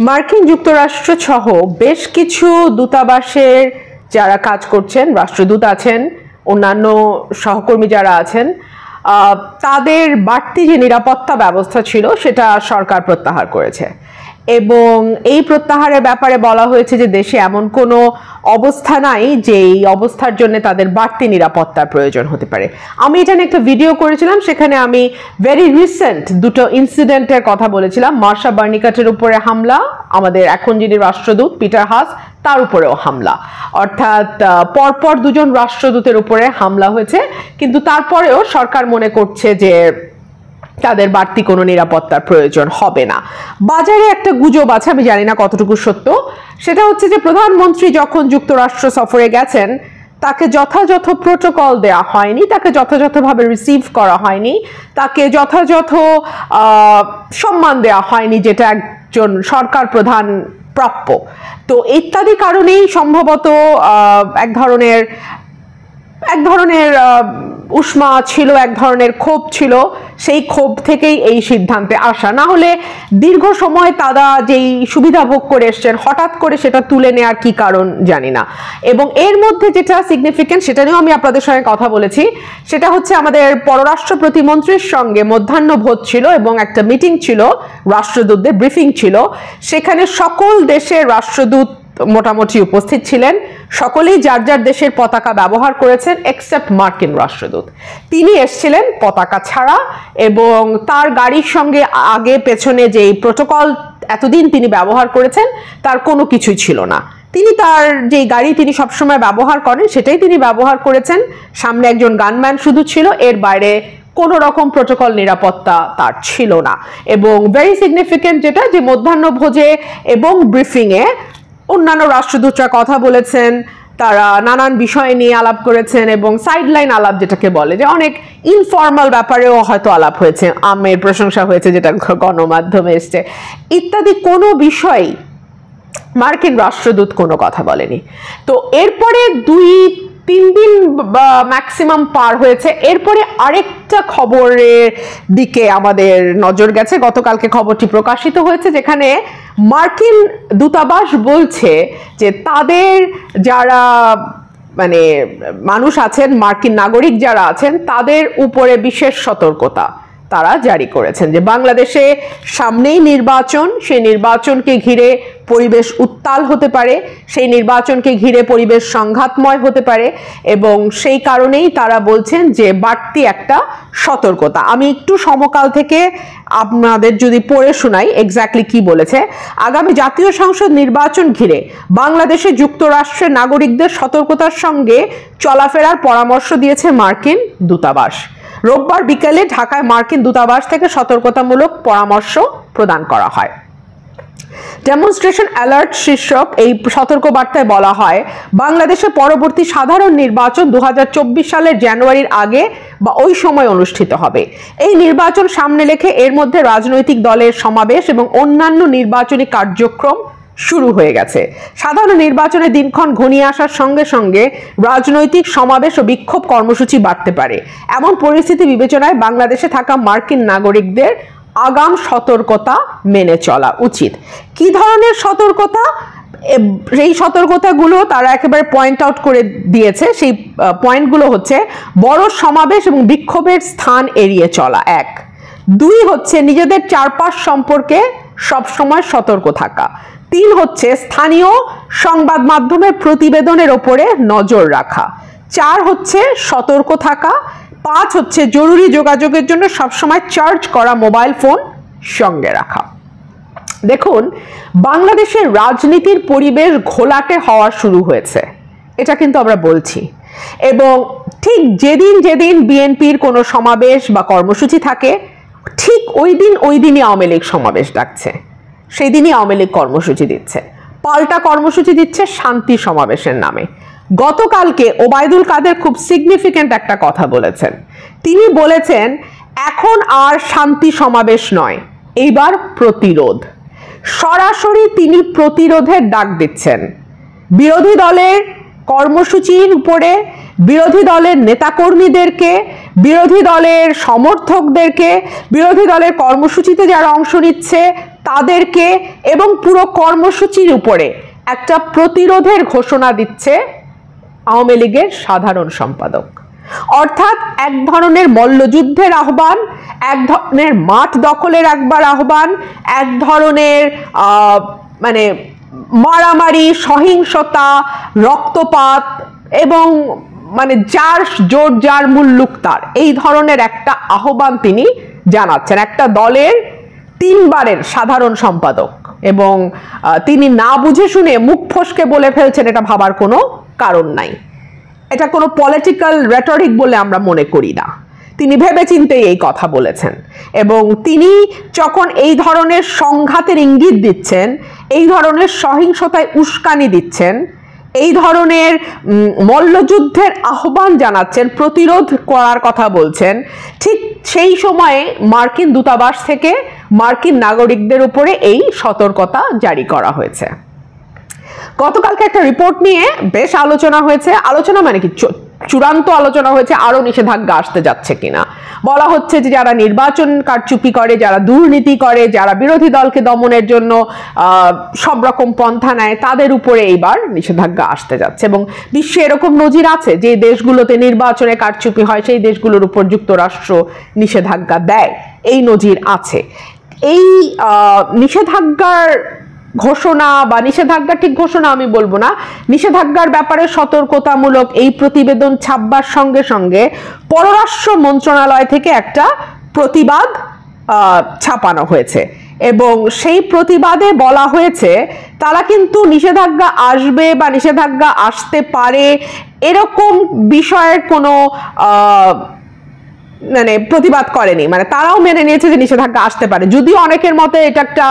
মার্কিন যুক্তরাষ্ট্র সহ বেশ কিছু দূতাবাসের যারা কাজ করছেন, রাষ্ট্রদূত আছেন, অন্যান্য সহকর্মী যারা আছেন, তাদের বাড়তি যে নিরাপত্তা ব্যবস্থা ছিল সেটা সরকার প্রত্যাহার করেছে। এবং এই প্রত্যাহারের ব্যাপারে বলা হয়েছে যে দেশে এমন কোনো অবস্থা নাই যে এই অবস্থার জন্য তাদের বাড়তি নিরাপত্তার প্রয়োজন হতে পারে। আমি এটা নিয়ে একটা ভিডিও করেছিলাম, সেখানে আমি ভেরি রিসেন্ট দুটো ইনসিডেন্টের কথা বলেছিলাম। মার্শা বার্নিকাটের উপরে হামলা, আমাদের এখন যিনি রাষ্ট্রদূত পিটার হাস তার উপরেও হামলা, অর্থাৎ পরপর দুজন রাষ্ট্রদূতের উপরে হামলা হয়েছে। কিন্তু তারপরেও সরকার মনে করছে যে তাদের বাড়তি কোনো নিরাপত্তার প্রয়োজন হবে না। বাজারে একটা গুজব আছে, আমি জানি না কতটুকু সত্য, সেটা হচ্ছে যে প্রধানমন্ত্রী যখন যুক্তরাষ্ট্র সফরে গেছেন তাকে যথাযথ প্রোটোকল দেওয়া হয়নি, তাকে যথাযথভাবে রিসিভ করা হয়নি, তাকে যথাযথ সম্মান দেওয়া হয়নি যেটা একজন সরকার প্রধান প্রাপ্য। তো ইত্যাদি কারণেই সম্ভবত এক ধরনের উষ্মা ছিল, এক ধরনের ক্ষোভ ছিল, সেই ক্ষোভ থেকেই এই সিদ্ধান্তে আসা। না হলে দীর্ঘ সময় তারা যেই সুবিধা ভোগ করে এসছেন হঠাৎ করে সেটা তুলে নেওয়ার কি কারণ জানি না। এবং এর মধ্যে যেটা সিগনিফিকেন্ট সেটা নিয়েও আমি আপনাদের সঙ্গে কথা বলেছি, সেটা হচ্ছে আমাদের পররাষ্ট্র প্রতিমন্ত্রীর সঙ্গে মধ্যাহ্নভোজ ছিল এবং একটা মিটিং ছিল, রাষ্ট্রদূতদের ব্রিফিং ছিল। সেখানে সকল দেশের রাষ্ট্রদূত মোটামুটি উপস্থিত ছিলেন, সকলেই যার যার দেশের পতাকা ব্যবহার করেছেন এক্সেপ্ট মার্কিন রাষ্ট্রদূত। তিনি এসেছিলেন পতাকা ছাড়া এবং তার গাড়ির সঙ্গে আগে পেছনে যেই প্রোটোকল এতদিন তিনি ব্যবহার করেছেন তার কোনো কিছুই ছিল না। তিনি তার যেই গাড়ি তিনি সবসময় ব্যবহার করেন সেটাই তিনি ব্যবহার করেছেন। সামনে একজন গানম্যান শুধু ছিল, এর বাইরে কোনো রকম প্রোটোকল নিরাপত্তা তার ছিল না। এবং ভেরি সিগনিফিকেন্ট যেটা, যে মধ্যাহ্নভোজে এবং ব্রিফিংয়ে অন্যান্য রাষ্ট্রদূতরা কথা বলেছেন, তারা নানান বিষয় নিয়ে আলাপ করেছেন এবং সাইডলাইন আলাপ যেটাকে বলে, যে অনেক ইনফর্মাল ব্যাপারেও হয়তো আলাপ হয়েছে, আমের প্রশংসা হয়েছে যেটা গণমাধ্যমে এসছে, ইত্যাদি কোনো বিষয় মার্কিন রাষ্ট্রদূত কোনো কথা বলেনি। তো এরপরে 2-3 দিন ম্যাক্সিমাম পার হয়েছে, এরপরে আরেকটা খবরের দিকে আমাদের নজর গেছে। গতকালকে খবরটি প্রকাশিত হয়েছে, যেখানে মার্কিন দূতাবাস বলছে যে তাদের যারা মানুষ আছেন, মার্কিন নাগরিক যারা আছেন, তাদের উপরে বিশেষ সতর্কতা তারা জারি করেছেন, যে বাংলাদেশে সামনেই নির্বাচন, সেই নির্বাচনকে ঘিরে পরিবেশ উত্তাল হতে পারে, সেই নির্বাচনকে ঘিরে পরিবেশ সংঘাতময় হতে পারে এবং সেই কারণেই তারা বলছেন যে বাড়তি একটা সতর্কতা। আমি একটু সমকাল থেকে আপনাদের যদি পড়ে শোনাই এক্স্যাক্টলি কি বলেছে। আগামী জাতীয় সংসদ নির্বাচন ঘিরে বাংলাদেশে যুক্তরাষ্ট্রের নাগরিকদের সতর্কতার সঙ্গে চলাফেরার পরামর্শ দিয়েছে মার্কিন দূতাবাস। রোববার বিকেলে ঢাকায় মার্কিন দূতাবাস থেকে সতর্কতামূলক পরামর্শ প্রদান করা হয়। ডেমনস্ট্রেশন অ্যালার্ট শীর্ষক এই সতর্কবার্তায় বলা হয়, বাংলাদেশে পরবর্তী সাধারণ নির্বাচন 2024 সালের জানুয়ারির আগে বা ওই সময় অনুষ্ঠিত হবে। এই নির্বাচন সামনে রেখে এর মধ্যে রাজনৈতিক দলের সমাবেশ এবং অন্যান্য নির্বাচনী কার্যক্রম শুরু হয়ে গেছে। সাধারণ নির্বাচনের দিনক্ষণ ঘনিয়ে আসার সঙ্গে সঙ্গে রাজনৈতিক সমাবেশ ও বিক্ষোভ কর্মসূচি বাড়তে পারে। এমন পরিস্থিতি বিবেচনায় বাংলাদেশে থাকা মার্কিন নাগরিকদের আগাম সতর্কতা মেনে চলা উচিত। কি ধরনের সতর্কতা? এই সতর্কতাগুলো তারা একেবারে পয়েন্ট আউট করে দিয়েছে। সেই পয়েন্টগুলো হচ্ছে, বড় সমাবেশ এবং বিক্ষোভের স্থান এড়িয়ে চলা 1। 2 হচ্ছে নিজেদের চারপাশ সম্পর্কে সবসময় সতর্ক থাকা। 3 হচ্ছে স্থানীয় সংবাদ মাধ্যমের প্রতিবেদনের ওপরে নজর রাখা। 4 হচ্ছে সতর্ক থাকা। 5 হচ্ছে জরুরি যোগাযোগের জন্য সবসময় চার্জ করা মোবাইল ফোন সঙ্গে রাখা। দেখুন, বাংলাদেশের রাজনীতির পরিবেশ ঘোলাটে হওয়া শুরু হয়েছে, এটা কিন্তু আমরা বলছি। এবং ঠিক যেদিন বিএনপির কোনো সমাবেশ বা কর্মসূচি থাকে, ঠিক ওই দিনই আওয়ামী লীগ সমাবেশ ডাকছে, সেই দিনই আওয়ামী লীগ কর্মসূচি দিচ্ছে, পাল্টা কর্মসূচি দিচ্ছে শান্তি সমাবেশের নামে। গতকালকে ওবায়দুল কাদের খুব সিগনিফিক্যান্ট একটা কথা বলেছেন। তিনি বলেছেন, এখন আর শান্তি সমাবেশ নয়, এইবার প্রতিরোধ। সরাসরি তিনি প্রতিরোধের ডাক দিচ্ছেন। বিরোধী দলের কর্মসূচির উপরে বিরোধী দলের নেতাকর্মীদেরকে, বিরোধী দলের সমর্থকদেরকে, বিরোধী দলের কর্মসূচিতে যারা অংশ নিচ্ছে তাদেরকে এবং পুরো কর্মসূচির উপরে একটা প্রতিরোধের ঘোষণা দিচ্ছে আওয়ামী লীগের সাধারণ সম্পাদক। অর্থাৎ এক ধরনের মল্লযুদ্ধের আহ্বান, এক ধরনের মাঠ দখলের একবার আহ্বান, এক ধরনের মানে মারামারি, সহিংসতা, রক্তপাত এবং মানে যার জোর যার মুল্লুক তার, এই ধরনের একটা আহ্বান তিনি জানাচ্ছেন। একটা দলের 3 বারের সাধারণ সম্পাদক এবং তিনি না বুঝে শুনে মুখ ফসকে বলে ফেলছেন, এটা ভাবার কোনো কারণ নাই। এটা কোনো পলিটিক্যাল রেটরিক বলে আমরা মনে করি না। তিনি ভেবেচিন্তে এই কথা বলেছেন এবং তিনি যখন এই ধরনের সংঘাতের ইঙ্গিত দিচ্ছেন, এই ধরনের সহিংসতায় উস্কানি দিচ্ছেন, এই ধরনের মল্লযুদ্ধের আহ্বান জানাচ্ছেন, প্রতিরোধ করার কথা বলছেন, ঠিক সেই সময়ে মার্কিন দূতাবাস থেকে মার্কিন নাগরিকদের উপরে এই সতর্কতা জারি করা হয়েছে। গতকালকে একটা রিপোর্ট নিয়ে বেশ আলোচনা হয়েছে। আলোচনা মানে কি, চূড়ান্ত আলোচনা হয়েছে আরো নিষেধাজ্ঞা আসতে যাচ্ছে কিনা। বলা হচ্ছে যে যারা নির্বাচন কারচুপি করে, যারা দুর্নীতি করে, যারা বিরোধী দলকে দমনের জন্য সব রকম পন্থা নেয়, তাদের উপরে এইবার নিষেধাজ্ঞা আসতে যাচ্ছে। এবং বিশ্বে এরকম নজির আছে যে দেশগুলোতে নির্বাচনে কারচুপি হয় সেই দেশগুলোর উপর যুক্তরাষ্ট্র নিষেধাজ্ঞা দেয়, এই নজির আছে। এই নিষেধাজ্ঞার ঘোষণা বা নিষেধাজ্ঞা, ঠিক ঘোষণা আমি বলবো না, নিষেধাজ্ঞার ব্যাপারে সতর্কতামূলক এই প্রতিবেদন ছাপবার সঙ্গে সঙ্গে পররাষ্ট্র মন্ত্রণালয় থেকে একটা প্রতিবাদ ছাপানো হয়েছে এবং সেই প্রতিবাদে বলা হয়েছে তারা কিন্তু নিষেধাজ্ঞা আসবে বা নিষেধাজ্ঞা আসতে পারে এরকম বিষয়ের কোনো মানে প্রতিবাদ করেনি। মানে তারাও মেনে নিয়েছে যে নিষেধাজ্ঞা আসতে পারে, যদিও অনেকের মতে এটা একটা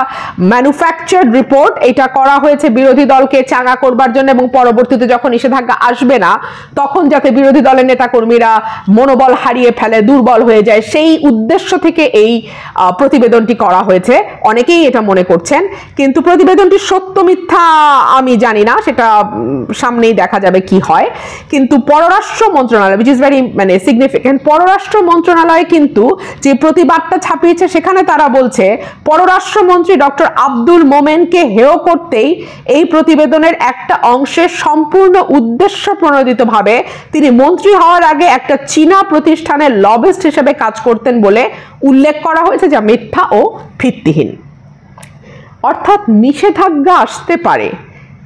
ম্যানুফ্যাকচার্ড রিপোর্ট, এটা করা হয়েছে বিরোধী দলকে চাঙ্গা করবার জন্য এবং পরবর্তীতে যখন নিষেধাজ্ঞা আসবে না তখন যাতে বিরোধী দলের নেতাকর্মীরা মনোবল হারিয়ে ফেলে, দুর্বল হয়ে যায়, সেই উদ্দেশ্য থেকে এই প্রতিবেদনটি করা হয়েছে, অনেকেই এটা মনে করছেন। কিন্তু প্রতিবেদনটি সত্য মিথ্যা আমি জানি না, সেটা সামনেই দেখা যাবে কি হয়। কিন্তু পররাষ্ট্র মন্ত্রণালয়, উইচ ইজ ভেরি মানে সিগনিফিকেন্ট, পররাষ্ট্র মন্ত্রণালয় কিন্তু যে প্রতিবাদটা ছাপিয়েছে সেখানে তারা বলছে পররাষ্ট্রমন্ত্রী ডক্টর আব্দুল মোমেনকে হেয় করতেই এই প্রতিবেদনের একটা অংশে সম্পূর্ণ উদ্দেশ্য প্রণোদিতভাবে তিনি মন্ত্রী হওয়ার আগে একটা চীনা প্রতিষ্ঠানের লবিস্ট হিসেবে কাজ করতেন বলে উল্লেখ করা হয়েছে, যা মিথ্যা ও ভিত্তিহীন। অর্থাৎ নিষেধাজ্ঞা আসতে পারে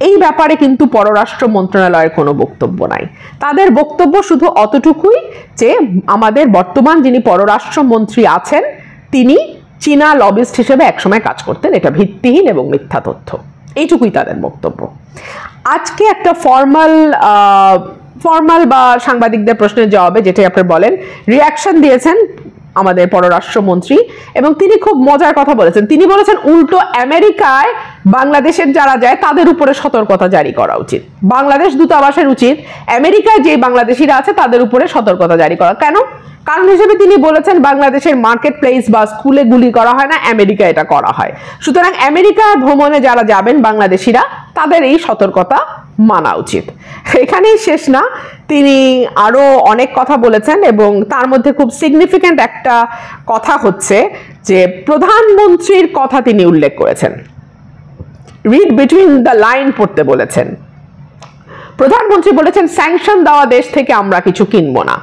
এই ব্যাপারে কিন্তু পররাষ্ট্র মন্ত্রণালয়ের কোনো বক্তব্য নাই। তাদের বক্তব্য শুধু অতটুকুই যে আমাদের বর্তমান যিনি পররাষ্ট্রমন্ত্রী আছেন তিনি চীনা লবিস্ট হিসেবে একসময় কাজ করতেন, এটা ভিত্তিহীন এবং মিথ্যা তথ্য, এইটুকুই তাদের বক্তব্য। আজকে একটা ফর্মাল বা সাংবাদিকদের প্রশ্নের জবাবে, যেটাই আপনি বলেন, রিয়াকশন দিয়েছেন আমাদের পররাষ্ট্রমন্ত্রী এবং তিনি খুব মজার কথা বলেছেন। তিনি বলেছেন উল্টো আমেরিকায় বাংলাদেশের যারা যায় তাদের উপরে সতর্কতা জারি করা উচিত, বাংলাদেশ দূতাবাসের উচিত আমেরিকায় যে বাংলাদেশিরা আছে তাদের উপরে সতর্কতা জারি করা। কেন? কারণ হিসেবে তিনি বলেছেন বাংলাদেশের মার্কেট প্লেস বা স্কুলে গুলি করা হয় না, আমেরিকায় এটা করা হয়। সুতরাং আমেরিকা ভ্রমণে যারা যাবেন বাংলাদেশিরা তাদের এই সতর্কতা মানা উচিত। এখানেই শেষ না, তিনি আরো অনেক কথা বলেছেন এবং তার মধ্যে খুব সিগনিফিক্যান্ট একটা কথা হচ্ছে যে প্রধানমন্ত্রীর কথা তিনি উল্লেখ করেছেন, রিড বিটুইন দ্য লাইন পড়তে বলেছেন। প্রধানমন্ত্রী বলেছেন স্যাংশন দেওয়া দেশ থেকে আমরা কিছু কিনবো না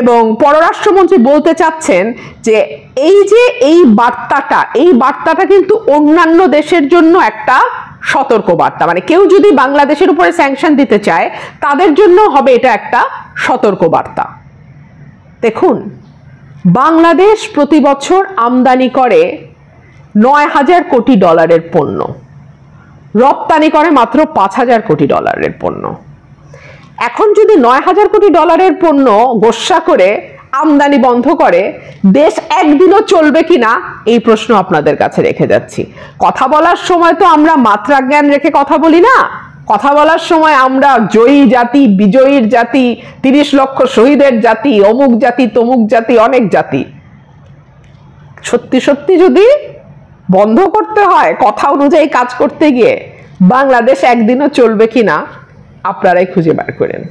এবং পররাষ্ট্রমন্ত্রী বলতে চাচ্ছেন যে এই বার্তাটা কিন্তু অন্যান্য দেশের জন্য একটা সতর্ক বার্তা, মানে কেউ যদি বাংলাদেশের উপরে স্যাংশন দিতে চায় তাদের জন্য হবে এটা একটা সতর্ক বার্তা। দেখুন, বাংলাদেশ প্রতি বছর আমদানি করে 9,000 কোটি ডলারের পণ্য, রপ্তানি করে মাত্র 5,000 কোটি ডলারের পণ্য। এখন যদি 9,000 কোটি ডলারের পণ্য গোস্বা করে আমদানি বন্ধ করে দেশ একদিনও চলবে কিনা এই প্রশ্ন আপনাদের কাছে রেখে যাচ্ছি। কথা বলার সময় তো আমরা মাত্রা জ্ঞান রেখে কথা বলি না, কথা বলার সময় আমরা জয়ী জাতি, বিজয়ীর জাতি, 30 লক্ষ শহীদের জাতি, অমুক জাতি, তমুক জাতি, অনেক জাতি। সত্যি সত্যি যদি বন্ধ করতে হয় কথা অনুযায়ী কাজ করতে গিয়ে বাংলাদেশ একদিনও চলবে কিনা আপনারাই খুঁজে বার করেন।